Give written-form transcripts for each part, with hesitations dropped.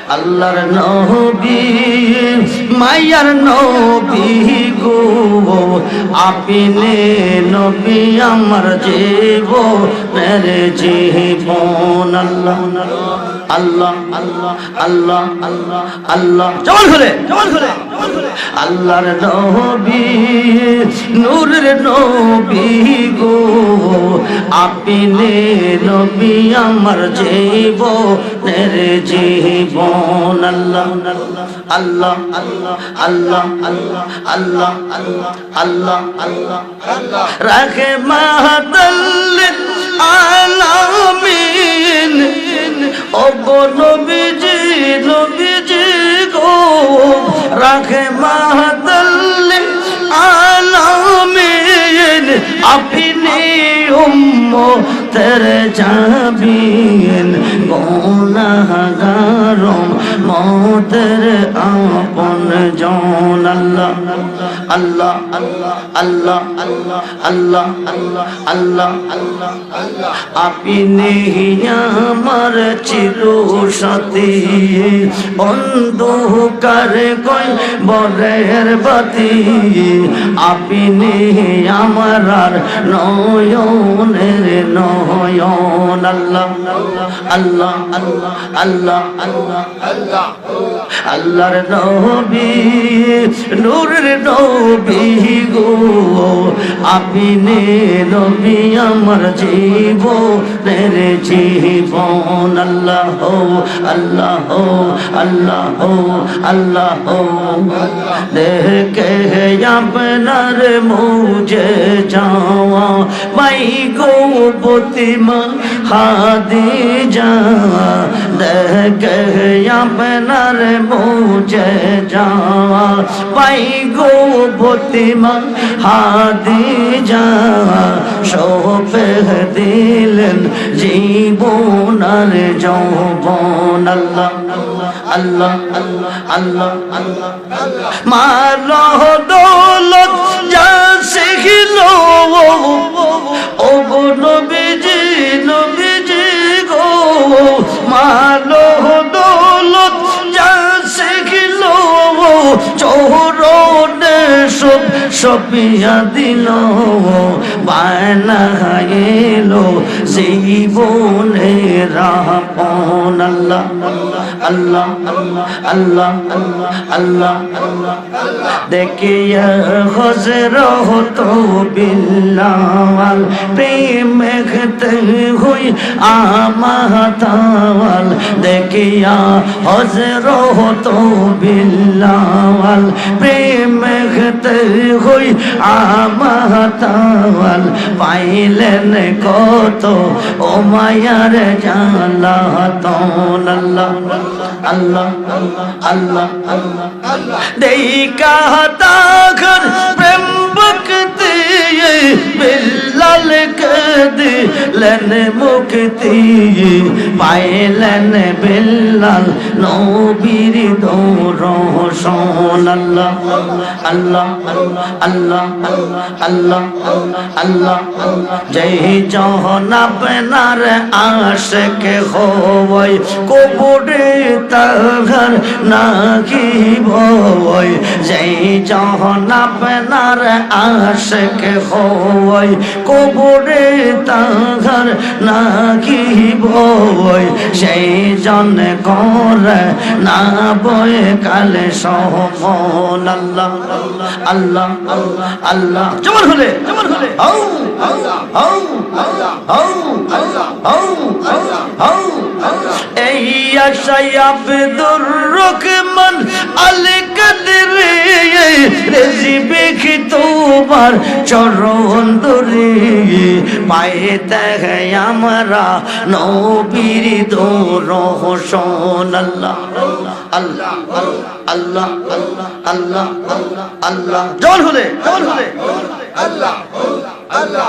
আল্লাহর নবী মায়ার নবী গো আপনি নবী আমার জীবনের জীবন আল্লাহ আল্লাহ আল্লাহ আল্লাহ আল্লাহ আল্লাহ জবান খুলে আল্লাহর নবী নূরের নবী গো আপনি নবী আমার জীবনের জীবন আল্লাহ আল্লাহ আল্লাহ আল্লাহ আল্লাহ আল্লাহ আল্লাহ আল্লাহ আল্লাহ রাখে মাহাতাল আলামিন ও গো নবীজি নবীজি গো রাখে মাহাতাল আলামিন আপনি উম্মতের জাবিন গুনাহগার মতের আপন জন আল্লাহ আল্লাহ আল্লাহ আল্লাহ আল্লাহ আল্লাহ আল্লাহ আল্লাহ আল্লাহ আল্লাহ আপনি আমার চির সাথী অন্ধকার কই বরের বাতি আপনি আমার নয়নের নয়ন আল্লাহ আল্লাহ আল্লাহ আল্লাহ আল্লাহ আল্লাহ আল্লাহর নবী নূরের নবী গো আপনি নবী আমার জীবনের জীবন আল্লাহ আল্লাহ আল্লাহ আল্লাহ দেখে আপনার মুঝে যাওয়া মাই গো প্রতিমা হাদি যা দেখে আপনার মুঝে যাওয়া পাই গো প্রতিমা হাদি যা শোভে দিলেন জীবন আর যৌবন আল্লাহ আল্লাহ আল্লাহ আল্লাহ আল্লাহ মাল দৌলত যা শিখিলো ও গো নবীজি নবীজি গো মাল দৌলত যা শিখিলো চৌরনে সব সপিয়া দিল বায়না এলো জীবনে রাপন আল্লাহ আল্লাহ আল্লাহ আল্লাহ আল্লাহ আল্লাহ দেখিয়া হযরত বিল্লাল প্রেম খেতে হই আমাতাল দেখিয়া হযরত বিল্লাল প্রেম খেতে হই আমাতাল পাইলেন কত ও মায়ার জালাতন আল্লাহ আল্লাহ আল্লাহ আল্লাহ দেখা তাগর প্রেম ভক্তি বিল্লাল কে দিলেন মুক্তি পাইলেন বিল্লাল নবীর দৌরসন আল্লাহ আল্লাহ আল্লাহ আল্লাহ আল্লাহ জয় জহন আপনার আশিক হই কবরে তাহার নাকি ভয় জয় জহন আপনার আশিক হই কবরে তাহার নাকি ভয় সেই জন করে না বয়ে কালে সহমন আল্লাহ আল্লাহ আল্লাহ জমন হলে আউ আউ আউ আউ আউ এই আশাই আব্দুর রহমান আল কাদরি রেজিবে কি তোমার চরণ ধরে পায়ে দেখে আমরা নবীর দৌরসন আল্লাহ আল্লাহ আল্লাহ আল্লাহ আল্লাহ আল্লাহ জল হলে আল্লাহ আল্লাহ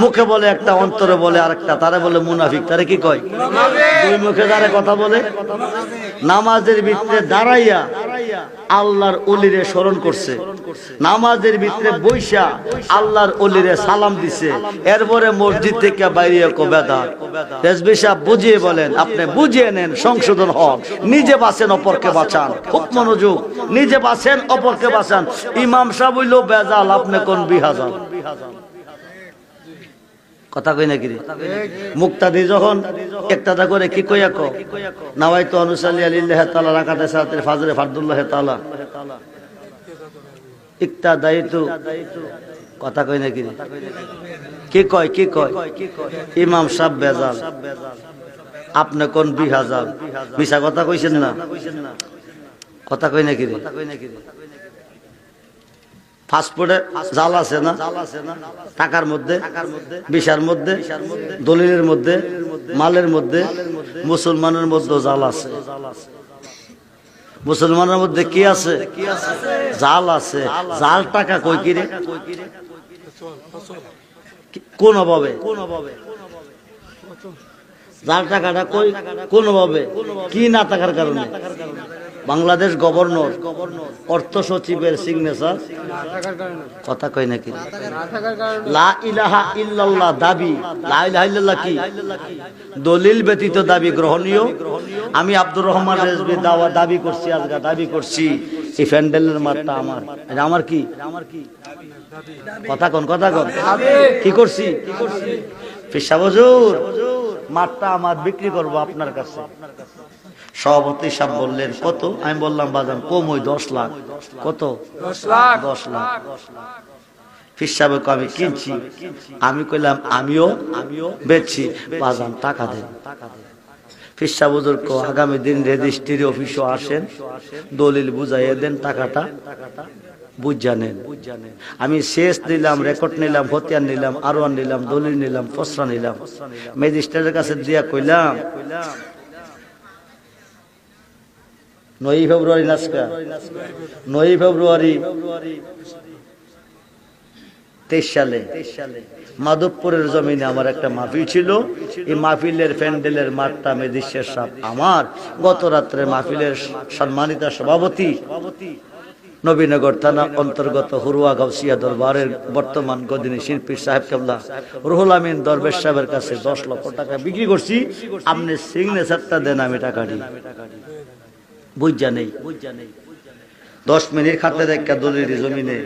মুখে বলে একটা, অন্তরে বলে আরেকটা, তারে বলে মুনাফিক। তারে কি কয়? দুই মুখে যারা কথা বলে। নামাজের ভিতরে দাঁড়াইয়া আল্লাহর ওলিরে স্মরণ করছে, নামাজের ভিতরে বৈশা আল্লাহর ওলিরে সালাম দিছে, এরপরে মসজিদ থেকে বাইরে বেদাত। রেজভী সাহেব বুঝিয়ে বলেন, আপনি বুঝিয়ে নেন, সংশোধন হন, নিজে বাঁচেন অপরকে বাঁচান। খুব মনোযোগ, নিজে বাঁচেন অপরকে বাঁচান। ইমাম সাহেব হইল বেজাল, আপনি কোন বিহাজাল? কথা কই নাকি রে? মুক্তাদি যখন একটা করে কি কইয়া কো, নাওয়াইতু আনুসাল্লি আলিল্লাহি তাআলা রাকাতে সালাতুল ফজর ফরদুল্লাহ তাআলা ইক্তাদাইতু। কথা কই নাকি রে? কি কয়? কি কয়? ইমাম সাহেব বেজাল, আপনি কোন বিহাজাল? মিছা কথা কইছেন না? কথা কই নাকি রে? ফাস্টফুডে জাল আছে না? টাকার মধ্যে, বিষার মধ্যে, দলিলের মধ্যে, মালের মধ্যে, মুসলমানের মধ্যে জাল আছে। মুসলমানের মধ্যে কি আছে? জাল আছে। জাল টাকা কই কি রে? কোন অভাবে? জাল টাকাটা কই? কোন অভাবে? কি না থাকার কারণে? বাংলাদেশ গভর্নর, অর্থ সচিবের সিগনেচার। কথা কই নাকি? লা ইলাহা ইল্লাল্লাহ দাবি, লা ইলাহা ইল্লাল্লাহ কি? দলিল ব্যতীত দাবি গ্রহণীয়। আমি আব্দুর রহমান রেজভী দাবি করছি, আজকে দাবি করছি এই প্যান্ডেলের মাঠটা আমার। এটা আমার কি? কথা কোন? কথা কোন? কি করছি? পীর সাহেব হুজুর, মাঠটা আমার, বিক্রি করব আপনার কাছে। সভাপতি সাহেব বললেন কত? আমি বললাম বাজান কম, ওই 10 লাখ। কত? 10 লাখ। 10 লাখ। পীর সাহেবকে আমি কিনছি। আমি কইলাম আমিও বেচছি, বাজান টাকা দেন। পীর সাহেব হুজুর কো আগামী দিন রেজিস্ট্রি অফিসে আসেন, দলিল বুঝাইয়া দেন, টাকাটা বুঝা নেন। আমি শেষ নিলাম, রেকর্ড নিলাম, হতিয়ার নিলাম, আরওয়ান নিলাম, দলিল নিলাম, ফসরা নিলাম। ম্যাজিস্ট্রেটের কাছে দিয়া কইলাম 9 ফেব্রুয়ারি নাসকা 9 ফেব্রুয়ারি 23 সালে মাধবপুরের জমিনে আমার একটা মাহফিল ছিল। এই মাহফিলের প্যান্ডেলের মাঠটা ম্যাজিস্ট্রেট সাহেব আমার। গত রাত্রে মাহফিলের সম্মানিত সভাপতি নবীনগর থানা অন্তর্গত হুরুয়া গাউসিয়া দরবারের বর্তমান গদিনী শিল্পী সাহেব কেবলা রুহুল আমিন দরবেশ সাহেবের কাছে 10 লক্ষ টাকা বিক্রি করছি। আপনি সিগনেচারটা দেন, আমি টাকা দিই। বুঝা নেই। 10 মিনিট খাতে দেখা দলিল জমিনে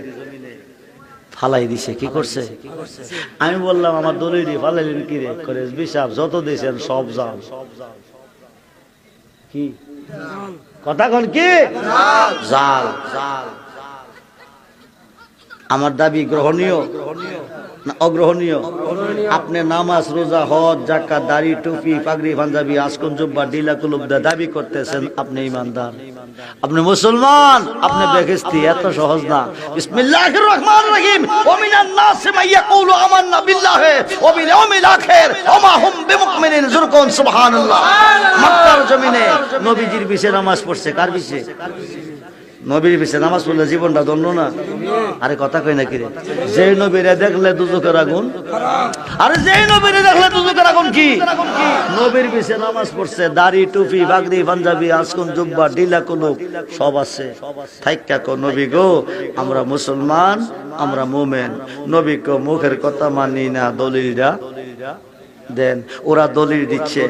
ফালাই দিছে। কি করছে? আমি বললাম আমার দলিল ফালাইলেন কি রে? করে বিশাব যত দিয়েছেন সব যাও। কি কথা কোন? কি জাল? আমার দাবি গ্রহণীয় না অগ্রহণীয়? আপনি নামাজ, রোজা, হজ, যাকাত, দাড়ি, টুপি, পাগড়ি, পাঞ্জাবি, আসকন, জুব্বা, ডিলা, কুলুব দাবি করতেছেন, আপনি ইমানদার, আপনি মুসলমান, আপনি বেহেশতি। এত সহজ না। বিসমিল্লাহির রহমানির রহিম। ওয়া মিনান নাসি মান ইয়াকুলু আমান্না বিল্লাহি ওয়া বিল ইয়াউমিল আখির ওয়া মা হুম বিমুমিনিন। যুরকুন সুবহানাল্লাহ। মক্কার জমিনে নবীজির পিছে নামাজ পড়ছে। কার পিছে? নবীর পিছে নামাজ পড়লে জীবনটা ধন্য না? আরে কথা কই নাকি রে? যে নবীরে দেখলে দুজকের আগুন, আরে যে নবীরে দেখলে দুজকের আগুন। কি নবীর পিছে নামাজ পড়ছে, দাড়ি, টুপি, পাগড়ি, পাঞ্জাবি, আসকন, জুব্বা, ডিলা, কুলুব সব আছে। থাইক্কা কো নবী গো আমরা মুসলমান, আমরা মুমিন। নবী কো মুখের কথা মানি না, দলিলটা দেন। ওরা দলিল দিচ্ছে।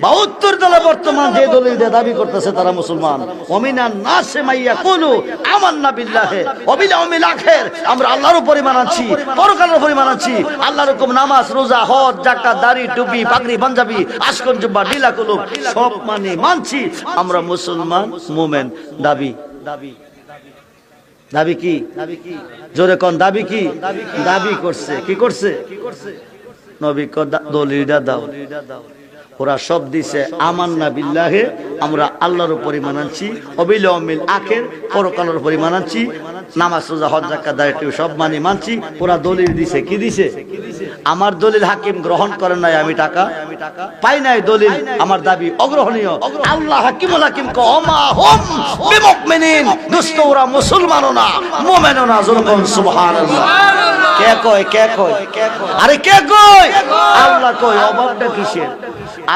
72 দলে বর্তমান যে দলিল দিয়ে দাবি করতেছে তারা মুসলমান। ওমিনান নাসি মান ইয়াকুলু আমান্না বিল্লাহি ওয়া বিল ইয়াউমিল আখির। আমরা আল্লাহর উপর ঈমান আনছি, পরকালের উপর ঈমান আনছি। আল্লাহর হুকুম নামাজ, রোজা, হজ, যাকাত, দাড়ি, টুপি, পাগড়ি, পাঞ্জাবি, আসকন, জুব্বা, ডিলা, কুলুব সব মানছি। আমরা মুসলমান, মুমিন। দাবি কি? জোরে কোন? দাবি কি? দাবি করছে। কি করছে? নবী কো দলিলটা দাও। ওরা সব দিছে আমান্না বিল্লাহি, আমরা আল্লাহর উপর ঈমান আনছি, ওয়াবিল ইয়াউমিল আখির, পরকালের উপর ঈমান আনছি, নামাজ, রোজা, হজ, যাকাত, দাড়ি, টুপি সব মানছি। ওরা দলিল দিছে। কি দিছে? আমার দলিল হাকিম গ্রহণ করেন নাই, আমি টাকা পাই নাই। দলিল আমার দাবি অগ্রহণীয়। আল্লাহ হাকিমুল হাকিম কো ওমা হুম বিমুমিনিন। দোস্ত ওরা মুসলমানও না, মুমিনও না। যুরকুন সুবহানাল্লাহ। কে কয় কে কয় আরে কে কয় আল্লাহ কয় অভাবটা কিসের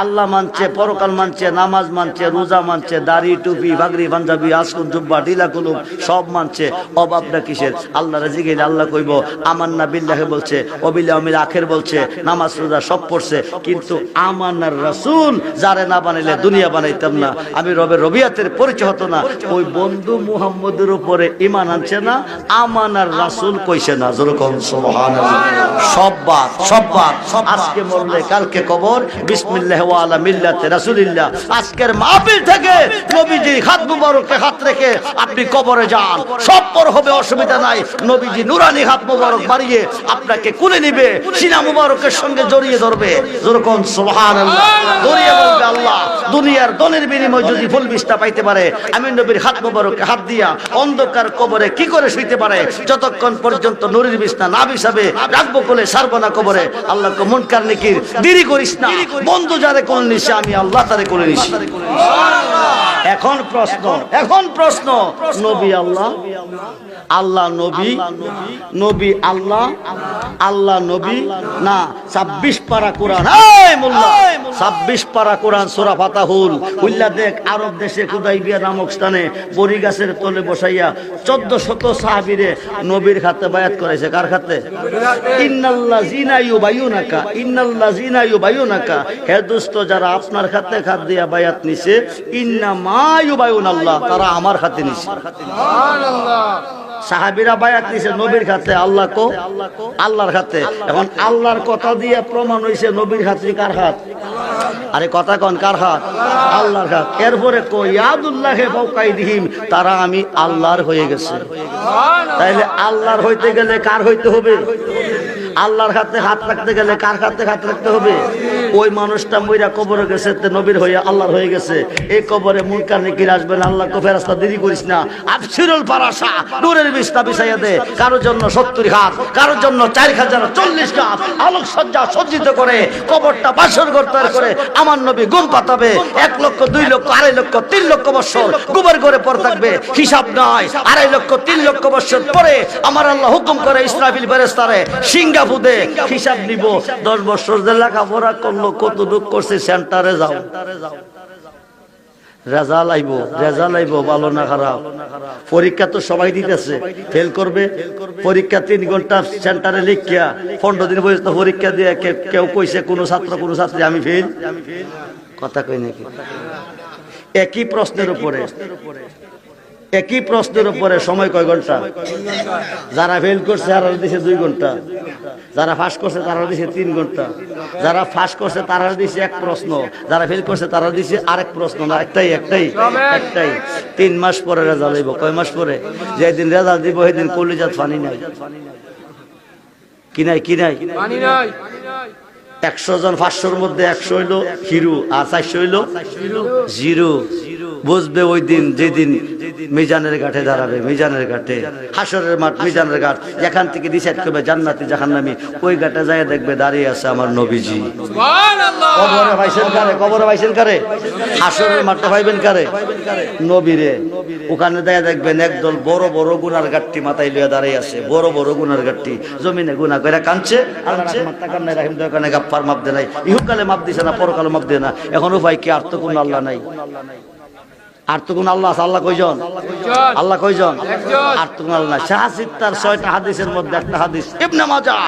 আল্লাহ মানছে পরকাল মানছে নামাজ মানছে রোজা মানছে দাড়ি টুপি পাগড়ি পাঞ্জাবি আসকুন জুব্বা ঢিলা কুলুম সব মানছে অভাবটা কিসের আল্লাহ রাজি গেলে আল্লাহ কইব আমান্না বিল্লাহি বলছে ওবিল ইয়াউমিল আখির বলছে নামাজ রোজা সব পড়ছে কিন্তু আমানার রাসূল যারে না বানাইলে দুনিয়া বানাইতাম না আমি রবের রবিয়াতের পরিচয় হতো না ওই বন্ধু মুহাম্মদের উপরে ঈমান আনছে না আমানার রাসূল কইছে না যেরকম সুবহানাল্লাহ সব বাদ আজকে মরলে কালকে কবর বিসমিল্লাহ ওয়া আলা মিল্লাতি রাসূলিল্লাহ আজকের মাহফিল থেকে নবীজির হাত মুবারকে হাত রেখে আপনি কবরে যান সব পর হবে অসুবিধা নাই নবীজি নুরানি হাত মুবারক বাড়িয়ে আপনাকে কুলে নেবে সিনা মুবারকের সঙ্গে জড়িয়ে ধরবে যেরকম সুবহানাল্লাহ জড়িয়ে বলবে আল্লাহ দুনিয়ার দনের বিনিময়ে যদি ফুল বিস্তা পাইতে পারে আমি নবীর হাত মুবারকে হাত দিয়া অন্ধকার কবরে কি করে শুইতে পারে যতক্ষণ পর্যন্ত নূরের বিছনা না বিছাবে রাখবো কোলে সারবো না কবরে আল্লাহ কো মুনকার নেকির দেরি করিস না বন্ধু যারে কোলে নিছে আমি আল্লাহ তারে কোলে নিছি এখন প্রশ্ন নবী আল্লাহ আল্লাহ নবী নবী আল্লাহ আল্লাহ নবী না 26 পারা কোরআন এই মোল্লা 26 পারা কোরআন সূরা ফাতাহুল উল্লাহ দেখ আরব দেশে হুদাইবিয়া নামক স্থানে বড়ি গাছের তলে বসাইয়া 1400 সাহাবীরে নবীর হাতে বায়াত করাইছে কার হাতে ইন্নাল্লাযিনা ইউবাইয়ুনাকা হে দোস্ত যারা আপনার হাতে হাত দিয়া বায়াত নিছে ইন্নামা ইউবাইয়ুনাল্লাহ তারা আমার হাতে নিছে সুবহানাল্লাহ সাহাবীরা বায়াত নিছে নবীর হাতে আল্লাহ কো আল্লাহর হাতে এখন আল্লাহর কথা দিয়ে প্রমাণ হইছে নবীর হাতে কার হাত আরে কথা কোন কার হাত আল্লাহর হাত এরপরে কো ইয়াদুল্লাহি ফাওকাইদিহিম তারা আমি আল্লাহর হয়ে গেছে সুবহানাল্লাহ তাইলে আল্লাহর হইতে গেলে কার হইতে হবে আল্লাহর হাতে হাত রাখতে গেলে কার হাতে হাত রাখতে হবে ওই মানুষটা মইরা কবরে গেছে তে নবীর হয়ে আল্লাহর হয়ে গেছে এই কবরে মুনকার নেকির আসবেন আল্লাহ কো ফেরেশতা দেরি করিস না আফসিরুল ফারাসা নূরের বিছনা বিছাইয়া দে কারোর জন্য 70 হাত কারোর জন্য 4040 হাত আলোক সজ্জা সজ্জিত করে কবরটা বাসর করতে করে আমার নবী ঘুম পাতাবে 1 লক্ষ 2 লক্ষ 2.5 লক্ষ 3 লক্ষ বছর গোবর করে পড়ে থাকবে হিসাব নাই 2.5 লক্ষ 3 লক্ষ বছর পরে আমার আল্লাহ হুকুম করে ইসরাফিল ফেরেশতারে সিংহা ফুদে হিসাব নিব 10 বছর যে লেখাপড়া করলো কত দুঃখ করছে সেন্টারে যাও রেজাল্ট আইব ভালো না খারাপ পরীক্ষা তো সবাই দিতেছে ফেল করবে পরীক্ষা 3 ঘন্টা সেন্টারে লিখিয়া 15 দিন পর্যন্ত পরীক্ষা দিয়ে কেউ কইছে কোন ছাত্র কোন ছাত্রী আমি ফেল কথা কই নাকি একই প্রশ্নের উপরে সময় কয় ঘন্টা যারা ফেল করছে তারা দিছে 2 ঘন্টা যারা পাস করছে তারা দিছে 3 ঘন্টা যারা পাস করছে তারা দিছে এক প্রশ্ন যারা ফেল করছে তারা দিছে আরেক প্রশ্ন না একটাই 3 মাস পরে রেজাল্ট হইব কয় মাস পরে যেদিন রেজাল্ট দিব সেদিন কলিজাত পানি নাই কি নাই পানি নাই 100 জন 500 এর মধ্যে 100 হইলো হিরো আর 400 হইলো জিরো বুঝবে ওই দিন যেদিন মিজানের ঘাটে দাঁড়াবে মিজানের ঘাটে হাসরের মাঠ মিজানের ঘাট এখান থেকে ডিসাইড করবে জান্নাতি জাহান্নামী ওই ঘাটে যায় দেখবে দাঁড়িয়ে আছে আমার নবীজি সুবহানাল্লাহ কবরে ভাইছেন কারে হাসরের মাঠে ভাইবেন কারে নবীরে ওখানে যায় দেখবেন একদল বড় বড় গুনার গাট্টি মাথায় লইয়া দাঁড়িয়ে আছে বড় বড় গুনার গাট্টি জমিনে গুনাহ কইরা কাঁদছে আল্লাহ রহমত তাকান নাই রহিম দয়াকানে গাফফার মাপ দেয় নাই ইহকালে মাপ দিছে না পরকালে মাপ দেয় না এখনো ভাই কি আর তো কোন আল্লাহ নাই আর তো কোন আল্লাহ আছে আল্লাহ কয়জন আর তো কোন আল্লাহ শাহসিদ তার 6টা হাদিসের মধ্যে একটা হাদিস ইবনে মাজাহ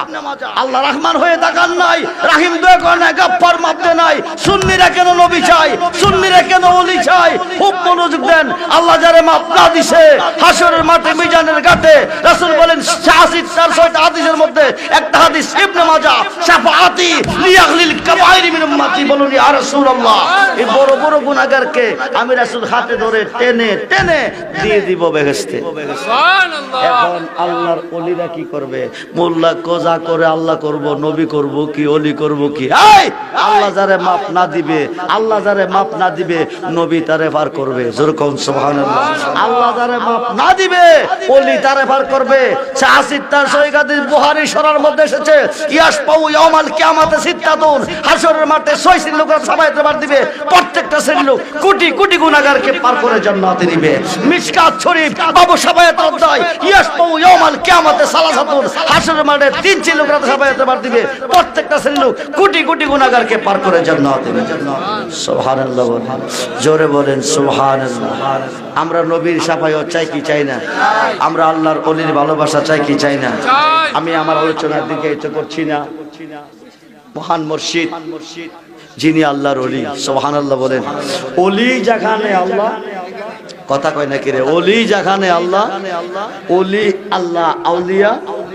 আল্লাহ রহমান হয়ে তাকান নাই রহিম দয়া করে না গাফফার মাপ দেয় নাই সুন্নিরা কেন নবী চাই সুন্নিরা কেন ওলি চাই খুব মনোযোগ দেন আল্লাহ যারে মাপ না দিছে হাসরের মাঠে মিজানের ঘাটে রাসূল বলেন শাহসিদ তার 6টা হাদিসের মধ্যে একটা হাদিস ইবনে মাজাহ শাফাআতি লিয়াগলিল কাবাইর মিন উম্মতি বলুন ইয়া রাসূলুল্লাহ এই বড় বড় গুনাহগারকে আমি রাসূল ধরে টেনে দিয়ে দিব বেহেশতে সুবহানাল্লাহ এখন আল্লাহর ওলিরা কি করবে মোল্লা কোজা করে আল্লাহ করব নবী করব কি ওলি করব কি এই আল্লাহ যারে মাপ না দিবে নবী তারে পার করবে জোরে কোন সুবহানাল্লাহ আল্লাহ যারে মাপ না দিবে ওলি তারে পার করবে শাহসিদ তার সহিহ হাদিস বুখারী শরীর মধ্যে এসেছে ইয়াসপাউ ইয়াউমাল কিয়ামাতে সিত্তাতুন, হাশরের মাঠে 6 শ্রেণীর লোকরা সাফায়াতে পার দিবে, প্রত্যেকটা শ্রেণীর লোক কোটি কোটি গুনাহগারকে পার করে জান্নাতে নিবে। মিশকাত শরীফ বাবু সাফায়াত অধ্যায় ইয়াসপাউ ইয়াউমাল কিয়ামাতে সালাসাতুন, হাশরের মাঠে 3 শ্রেণীর লোকরা সাফায়াতে পার দিবে, প্রত্যেকটা শ্রেণীর লোক কোটি কোটি গুনাহগারকে পার করে জান্নাতে নিবে। সুবহানাল্লাহ বলেন, জোরে বলেন সুবহানাল্লাহ। আমরা নবীর শাফায়াত চাই কি চাই না? আমরা আল্লাহর ওলির ভালোবাসা চাই কি চাই না? আমি আমার আলোচনার দিকে এত করছি না। মহান মুর্শিদ যিনি আল্লাহর ওলি, সুবহানাল্লাহ বলেন। ওলি যেখানে আল্লাহ, কথা কয় না কি রে? ওলি যেখানে আল্লাহ, ওলি আল্লাহ, আউলিয়া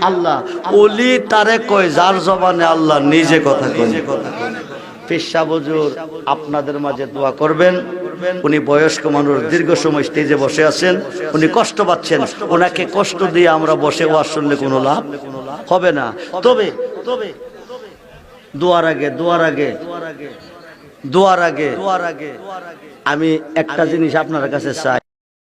আল্লাহ। ওলি তারে কয় যার জবানে আল্লাহ নিজে কথা কয়। পেশা হুজুর আপনাদের মাঝে দোয়া করবেন। উনি বয়স্ক মানুষ, দীর্ঘ সময় স্টেজে বসে আছেন, উনি কষ্ট পাচ্ছেন। ওনাকে কষ্ট দিয়ে আমরা বসে ওয়াজ শুনলে কোনো লাভ হবে না। তবে দোয়ার আগে আমি একটা জিনিস আপনার কাছে চাই।